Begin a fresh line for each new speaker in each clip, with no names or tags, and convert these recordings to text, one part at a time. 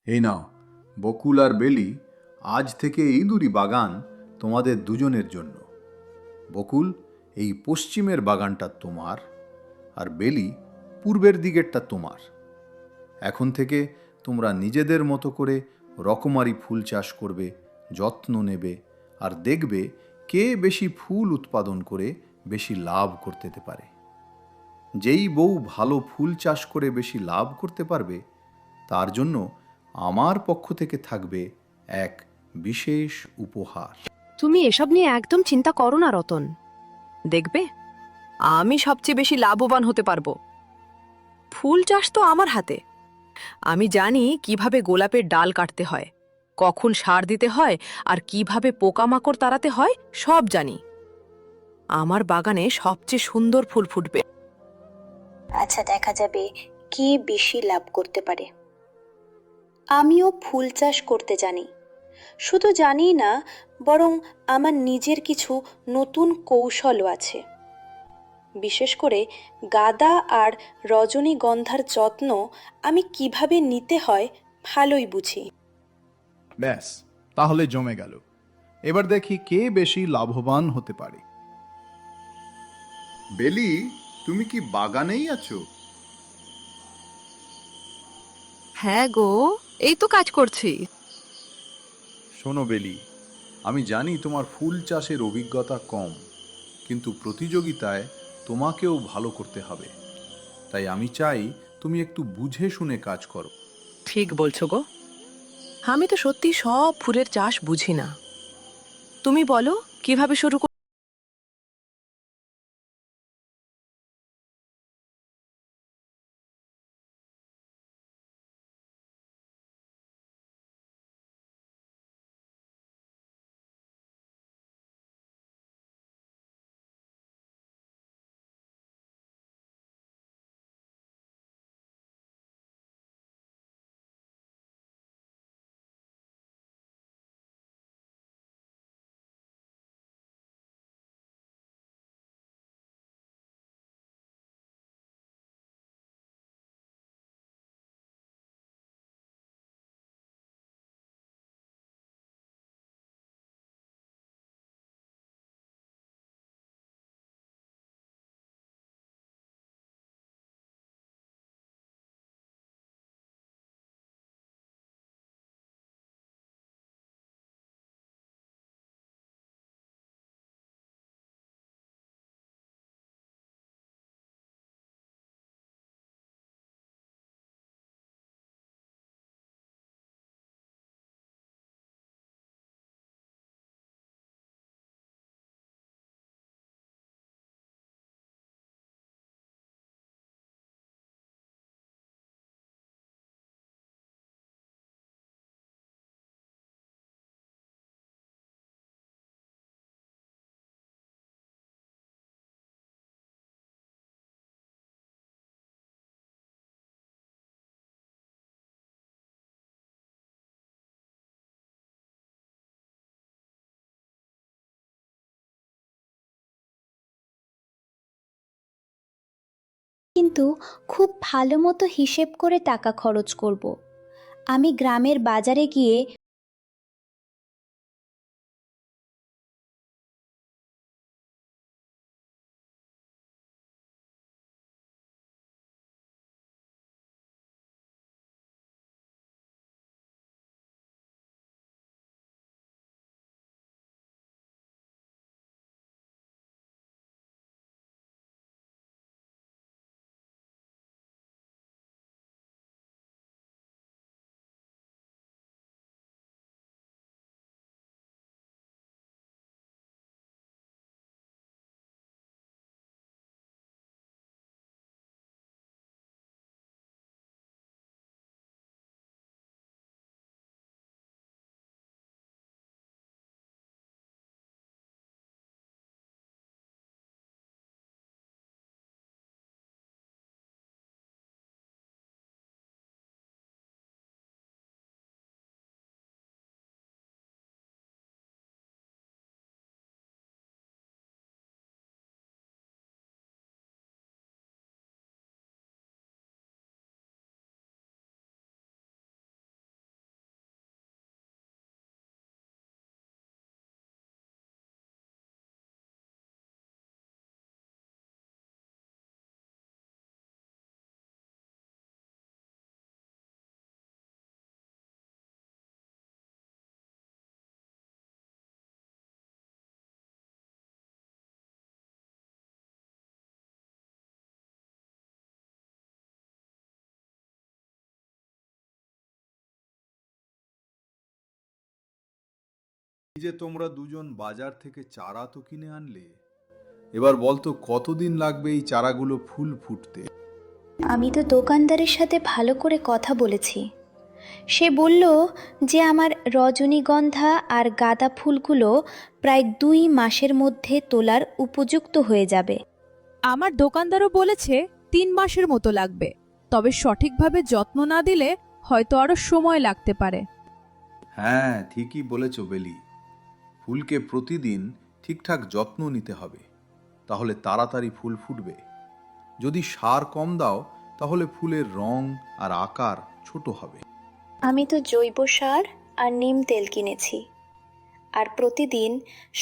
এই নাও, বকুল আর বেলি, আজ থেকে এই দুটি বাগান তোমাদের দুজনের জন্য। বকুল, এই পশ্চিমের বাগানটা তোমার, আর বেলি পূর্বের দিকেরটা তোমার। এখন থেকে তোমরা নিজেদের মতো করে রকমারি ফুল চাষ করবে, যত্ন নেবে, আর দেখবে কে বেশি ফুল উৎপাদন করে বেশি লাভ করতে পারে। যেই বউ ভালো ফুল চাষ করে বেশি লাভ করতে পারবে, তার জন্য আমার পক্ষ থেকে থাকবে এক বিশেষ উপহার।
তুমি এসব নিয়ে একদম চিন্তা করো না রতন। দেখবে আমি সবচেয়ে বেশি লাভবান হতে পারবো। ফুল চাষ তো আমার হাতে। আমি জানি কিভাবে গোলাপের ডাল কাটতে হয়, কখন সার দিতে হয়, আর কিভাবে পোকামাকড় তাড়াতে হয় সব জানি। আমার বাগানে সবচেয়ে সুন্দর ফুল ফুটবে।
আচ্ছা, দেখা যাবে কে বেশি লাভ করতে পারে। আমিও ফুল চাষ করতে জানি, শুধু জানি না, বরং আমার নিজের কিছু নতুন কৌশলও আছে। বিশেষ করে গাঁদা আর রজনীগন্ধার যত্ন আমি কিভাবে নিতে হয় ভালোই বুঝি।
ব্যাস, তাহলে জমে গেল। এবার দেখি কে বেশি লাভবান হতে পারে।
বেলি, তুমি কি বাগানেই আছো?
হ্যাঁ গো, এই তো কাজ করছি।
শোনো বেলি, আমি জানি তোমার ফুল চাষের অভিজ্ঞতা কম, কিন্তু প্রতিযোগিতায় তোমাকেও ভালো করতে হবে। তাই আমি চাই তুমি একটু বুঝে শুনে কাজ করো।
ঠিক বলছো গো। আমি তো সত্যি সব ফুলের চাষ বুঝি না। তুমি বলো কিভাবে শুরু
কিন্তু খুব ভালো মতো হিসেব করে টাকা খরচ করব। আমি গ্রামের বাজারে গিয়ে
এই যে তোমরা দুজন বাজার থেকে চারা তো কিনে আনলে, এবার বলতো কতদিন লাগবে এই চারাগুলো ফুল ফুটতে?
আমি তো দোকানদারের সাথে ভালো করে কথা বলেছি। সে বলল যে আমার রজনীগন্ধা আর গাঁদা ফুলগুলো প্রায় 2 মাসের মধ্যে তোলার উপযুক্ত হয়ে যাবে।
আমার দোকানদারও বলেছে 3 মাসের মতো লাগবে, তবে সঠিকভাবে যত্ন না দিলে হয়তো আরো সময় লাগতে পারে।
হ্যাঁ, ঠিকই বলেছ বেলি। ফুলকে প্রতিদিন ঠিকঠাক যত্ন নিতে হবে, তাহলে তাড়াতাড়ি ফুল ফুটবে। যদি সার কম দাও তাহলে ফুলের রং আর আকার ছোট হবে।
আমি তো জৈব সার আর নিম তেল কিনেছি, আর প্রতিদিন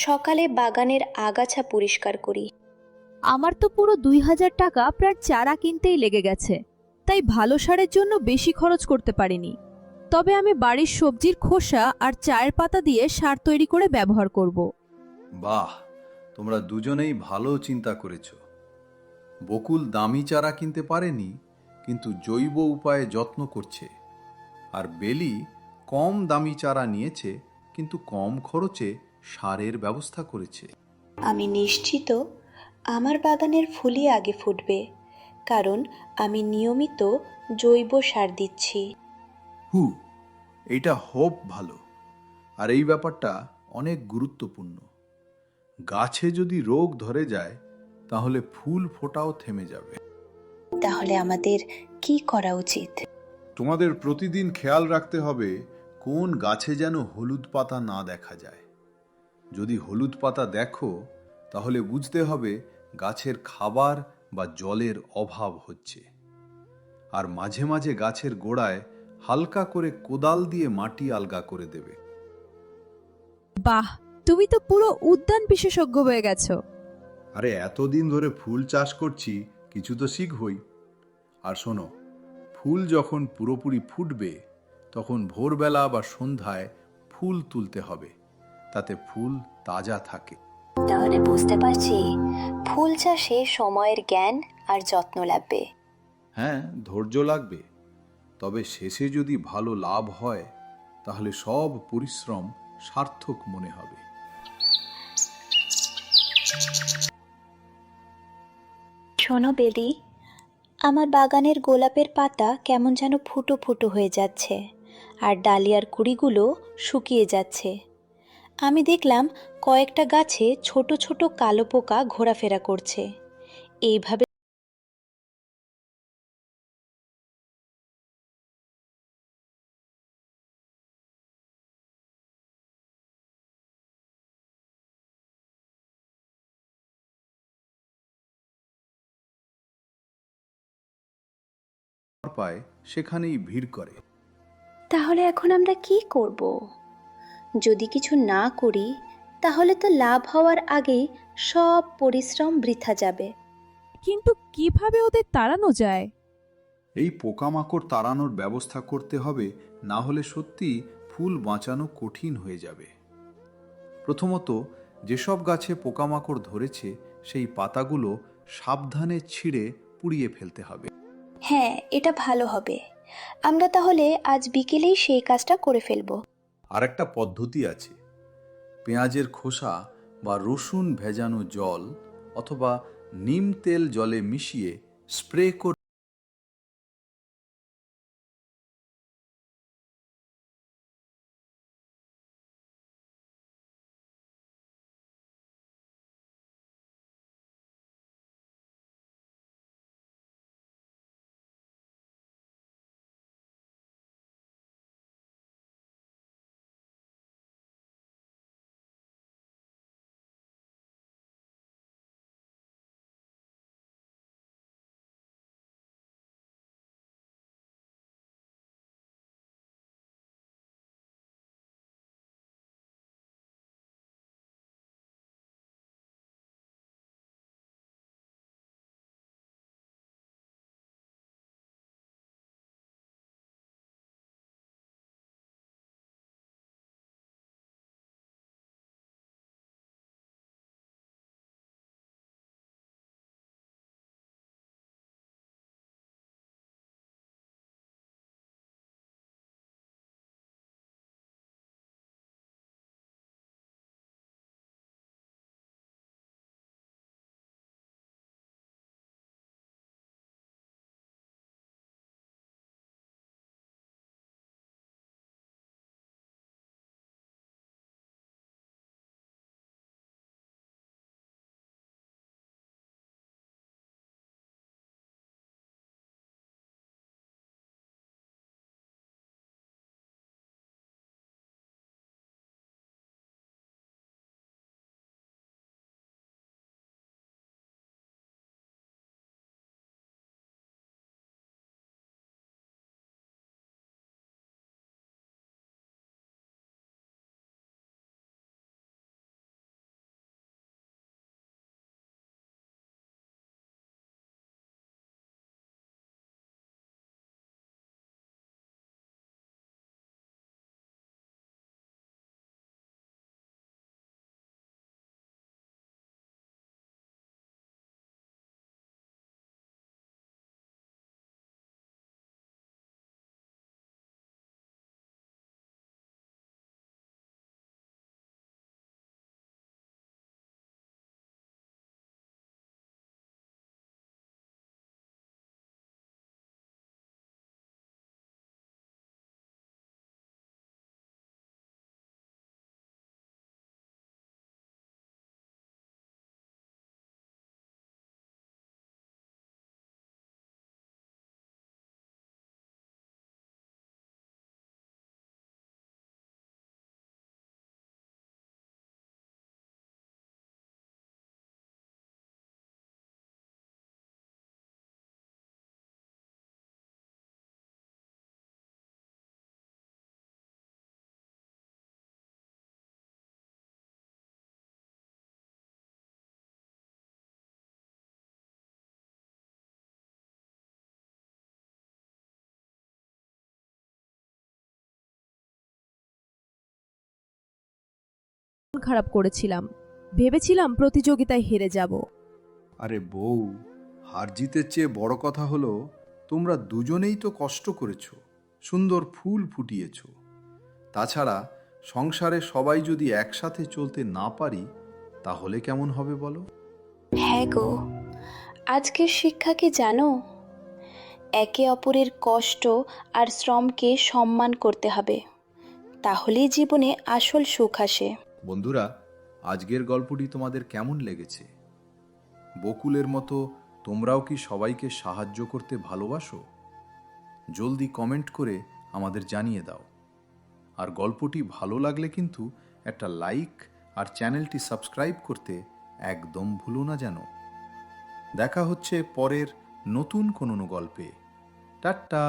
সকালে বাগানের আগাছা পরিষ্কার করি।
আমার তো পুরো 2000 টাকা প্রায় চারা কিনতেই লেগে গেছে, তাই ভালো সারের জন্য বেশি খরচ করতে পারিনি। তবে আমি বাড়ির সবজির খোসা আর চায়ের পাতা দিয়ে সার তৈরি করে ব্যবহার করব।
বাহ, তোমরা দুজনেই ভালো চিন্তা করেছ। বকুল দামি চারা কিনতে পারেনি, কিন্তু জৈব উপায়ে যত্ন করছে। আর বেলি কম দামি চারা নিয়েছে, কিন্তু কম খরচে সারের ব্যবস্থা করেছে।
আমি নিশ্চিত আমার বাগানের ফুলই আগে ফুটবে, কারণ আমি নিয়মিত জৈব সার দিচ্ছি।
হু, এইটা হোপ ভালো। আর এই ব্যাপারটা অনেক গুরুত্বপূর্ণ। গাছে যদি রোগ ধরে যায় তাহলে ফুল ফোটাও থেমে যাবে।
তাহলে আমাদের কি করা উচিত?
তোমাদের প্রতিদিন খেয়াল রাখতে হবে কোন গাছে যেন হলুদ পাতা না দেখা যায়। যদি হলুদ পাতা দেখো তাহলে বুঝতে হবে গাছের খাবার বা জলের অভাব হচ্ছে। আর মাঝে মাঝে গাছের গোড়ায় হালকা করে কোদাল দিয়ে মাটি আলগা করে দেবে।
বাহ, তুমি তো পুরো উদ্যান বিশেষজ্ঞ হয়ে গেছো।
আরে এতদিন ধরে ফুল চাষ করছি, কিছু তো শিখবই। আর শোনো, ফুল যখন পুরোপুরি ফুটবে তখন ভোরবেলা বা সন্ধ্যায় ফুল তুলতে হবে, তাতে ফুল তাজা থাকে।
তাহলে বুঝতে পারছি ফুল চাষে সময়ের জ্ঞান আর যত্ন লাগবে।
হ্যাঁ, ধৈর্য লাগবে, তবে শেষে যদি ভালো লাভ হয় তাহলে সব পরিশ্রম সার্থক মনে হবে।
শোনো বেলি, আমার বাগানের গোলাপের পাতা কেমন যেন ফুটো ফুটো হয়ে যাচ্ছে, আর ডালিয়ার কুড়িগুলো শুকিয়ে যাচ্ছে। আমি দেখলাম কয়েকটা গাছে ছোট ছোট কালো পোকা ঘোরাফেরা করছে। এইভাবে
পায় সেখানেই ভিড় করে।
তাহলে এখন আমরা কি করব? যদি কিছু না করি তাহলে তো লাভ হওয়ার আগেই সব পরিশ্রম বৃথা যাবে।
কিন্তু কিভাবে ওদের তাড়ানো যায়?
এই পোকামাকড় তাড়ানোর ব্যবস্থা করতে হবে, না হলে সত্যি ফুল বাঁচানো কঠিন হয়ে যাবে। প্রথমত, যেসব গাছে পোকামাকড় ধরেছে সেই পাতাগুলো সাবধানে ছিঁড়ে পুড়িয়ে ফেলতে হবে।
হ্যাঁ, এটা ভালো হবে। আমরা তাহলে আজ বিকেলেই সেই কাজটা করে ফেলবো।
আর একটা পদ্ধতি আছে, পেঁয়াজের খোসা বা রসুন ভেজানো জল অথবা নিম তেল জলে মিশিয়ে স্প্রে করে
খারাপ করেছিলাম, ভেবেছিলাম প্রতিযোগিতায় হেরে যাব।
আরে বউ, হার জিতের চেয়ে বড় কথা হলো তোমরা দুজনেই তো কষ্ট করেছো, সুন্দর ফুল ফুটিয়েছো। তাছাড়া সংসারে সবাই যদি একসাথে চলতে না পারি তাহলে কেমন হবে বলো?
হ্যাঁ গো, আজকের শিক্ষা কি জানো? একে অপরের কষ্ট আর শ্রমকে সম্মান করতে হবে, তাহলেই জীবনে আসল সুখ আসে।
বন্ধুরা, আজকের গল্পটি তোমাদের কেমন লেগেছে? বকুলের মতো তোমরাও কি সবাইকে সাহায্য করতে ভালোবাসো? জলদি কমেন্ট করে আমাদের জানিয়ে দাও। আর গল্পটি ভালো লাগলে কিন্তু একটা লাইক আর চ্যানেলটি সাবস্ক্রাইব করতে একদম ভুলো না যেন। দেখা হচ্ছে পরের নতুন কোনো গল্পে। টাটা।